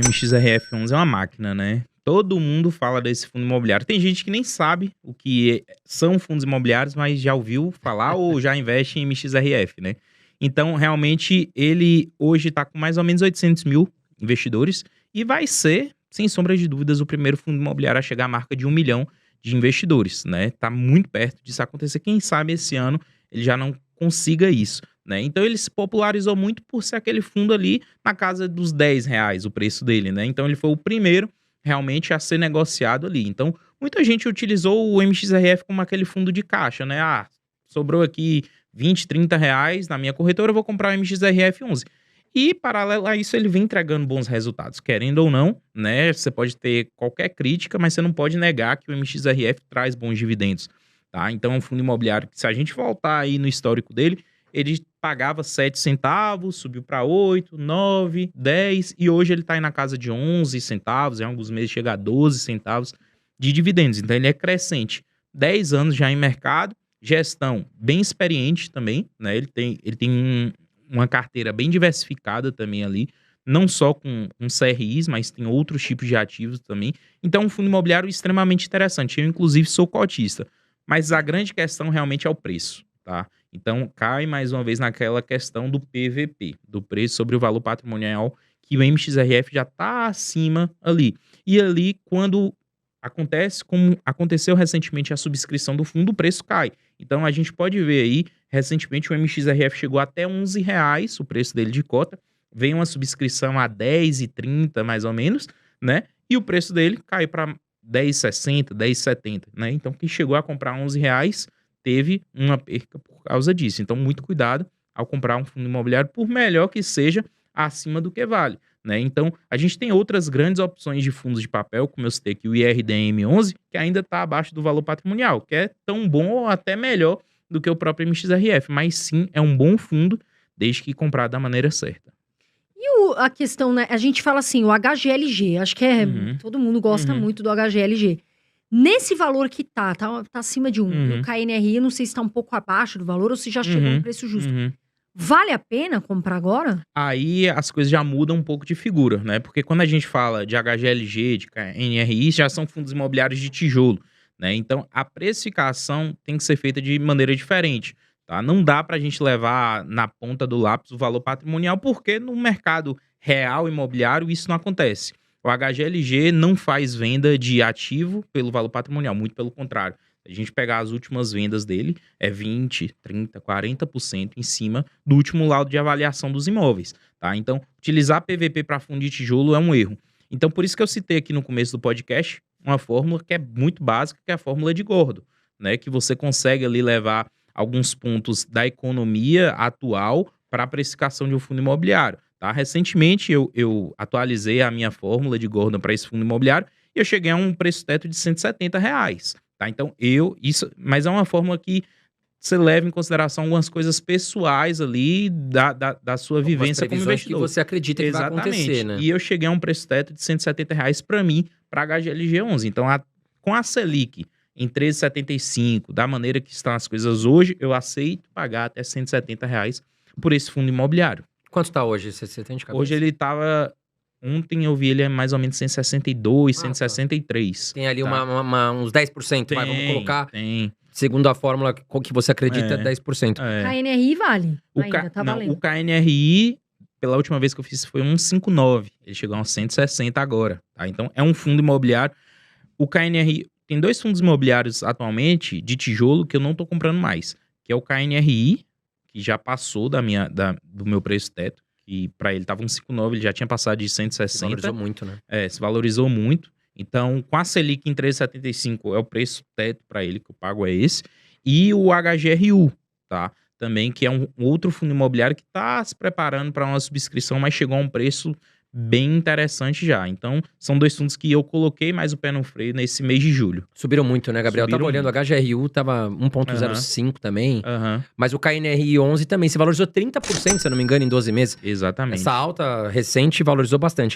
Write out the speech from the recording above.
MXRF11 é uma máquina, né? Todo mundo fala desse fundo imobiliário. Tem gente que nem sabe o que são fundos imobiliários, mas já ouviu falar ou já investe em MXRF, né? Então, realmente, ele hoje está com mais ou menos 800 mil investidores e vai ser, sem sombra de dúvidas, o primeiro fundo imobiliário a chegar à marca de 1 milhão de investidores, né? Tá muito perto disso acontecer. Quem sabe esse ano ele já não consiga isso, né? Então ele se popularizou muito por ser aquele fundo ali na casa dos R$ 10 o preço dele, né? Então ele foi o primeiro realmente a ser negociado ali. Então muita gente utilizou o MXRF como aquele fundo de caixa, né? Ah, sobrou aqui 20, R$ 30 na minha corretora, eu vou comprar o MXRF11. E, paralelo a isso, ele vem entregando bons resultados, querendo ou não, né? Você pode ter qualquer crítica, mas você não pode negar que o MXRF traz bons dividendos, tá? Então, é um fundo imobiliário que, se a gente voltar aí no histórico dele, ele pagava 7 centavos, subiu para 8, 9, 10, e hoje ele está aí na casa de 11 centavos, em alguns meses chega a 12 centavos de dividendos. Então, ele é crescente. 10 anos já em mercado, gestão bem experiente também, né? Ele tem uma carteira bem diversificada também ali, não só com CRIs, mas tem outros tipos de ativos também. Então, é um fundo imobiliário extremamente interessante. Eu, inclusive, sou cotista. Mas a grande questão realmente é o preço, tá? Então, cai mais uma vez naquela questão do PVP, do preço sobre o valor patrimonial, que o MXRF já está acima ali. E ali, quando acontece, como aconteceu recentemente a subscrição do fundo, o preço cai. Então, a gente pode ver aí, recentemente o MXRF chegou até R$ 11, o preço dele de cota, veio uma subscrição a R$ 10,30 mais ou menos, né? E o preço dele caiu para R$ 10,60, R$ 10,70, né? Então, quem chegou a comprar R$ 11 teve uma perca por causa disso. Então, muito cuidado ao comprar um fundo imobiliário, por melhor que seja, acima do que vale, né? Então, a gente tem outras grandes opções de fundos de papel, como eu citei aqui, o IRDM11, que ainda está abaixo do valor patrimonial, que é tão bom ou até melhor do que o próprio MXRF, mas sim, é um bom fundo, desde que comprado da maneira certa. E a questão, né? A gente fala assim, o HGLG, acho que todo mundo gosta muito do HGLG. Nesse valor que tá acima de 1. E o KNRI, não sei se tá um pouco abaixo do valor ou se já chegou no preço justo. Vale a pena comprar agora? Aí as coisas já mudam um pouco de figura, né? Porque quando a gente fala de HGLG, de KNRI, já são fundos imobiliários de tijolo, né? Então a precificação tem que ser feita de maneira diferente, tá? Não dá pra gente levar na ponta do lápis o valor patrimonial, porque no mercado real imobiliário isso não acontece. O HGLG não faz venda de ativo pelo valor patrimonial, muito pelo contrário. Se a gente pegar as últimas vendas dele, é 20, 30, 40% em cima do último laudo de avaliação dos imóveis, tá? Então, utilizar PVP para fundo de tijolo é um erro. Então, por isso que eu citei aqui no começo do podcast uma fórmula que é muito básica, que é a fórmula de Gordon, né? Que você consegue ali levar alguns pontos da economia atual para a precificação de um fundo imobiliário, tá? Recentemente, eu atualizei a minha fórmula de Gordon para esse fundo imobiliário e eu cheguei a um preço teto de R$ 170. Tá? Então, mas é uma fórmula que você leva em consideração algumas coisas pessoais ali da sua vivência como investidor. Que você acredita que vai acontecer, né? E eu cheguei a um preço teto de R$ 170 para mim, para HGLG11. Então, com a Selic em 13,75, da maneira que estão as coisas hoje, eu aceito pagar até R$ 170 por esse fundo imobiliário. Quanto está hoje? Você tem de cabeça? Hoje ele estava... Ontem eu vi ele mais ou menos 162, 163. Tem ali uns 10%, vamos colocar. Tem. Segundo a fórmula que você acredita, 10%. KNRI vale. Tá valendo. O KNRI, pela última vez que eu fiz, foi 159. Ele chegou a uns 160 agora. Tá? Então, é um fundo imobiliário. O KNRI... Tem 2 fundos imobiliários atualmente de tijolo que eu não tô comprando mais. Que é o KNRI, que já passou do meu preço teto. E para ele tava 1,59, ele já tinha passado de 160. Se valorizou muito, né? Se valorizou muito. Então, com a Selic em 13,75, é o preço teto para ele que eu pago, é esse. E o HGRU, tá? Também, que é um outro fundo imobiliário que tá se preparando para uma subscrição, mas chegou a um preço bem interessante já. Então, são 2 fundos que eu coloquei mais o pé no freio nesse mês de julho. Subiram muito, né, Gabriel? Tava olhando, o HGRU tava 1,05 também, mas o KNRI 11 também se valorizou 30%, se eu não me engano, em 12 meses. Exatamente. Essa alta recente valorizou bastante.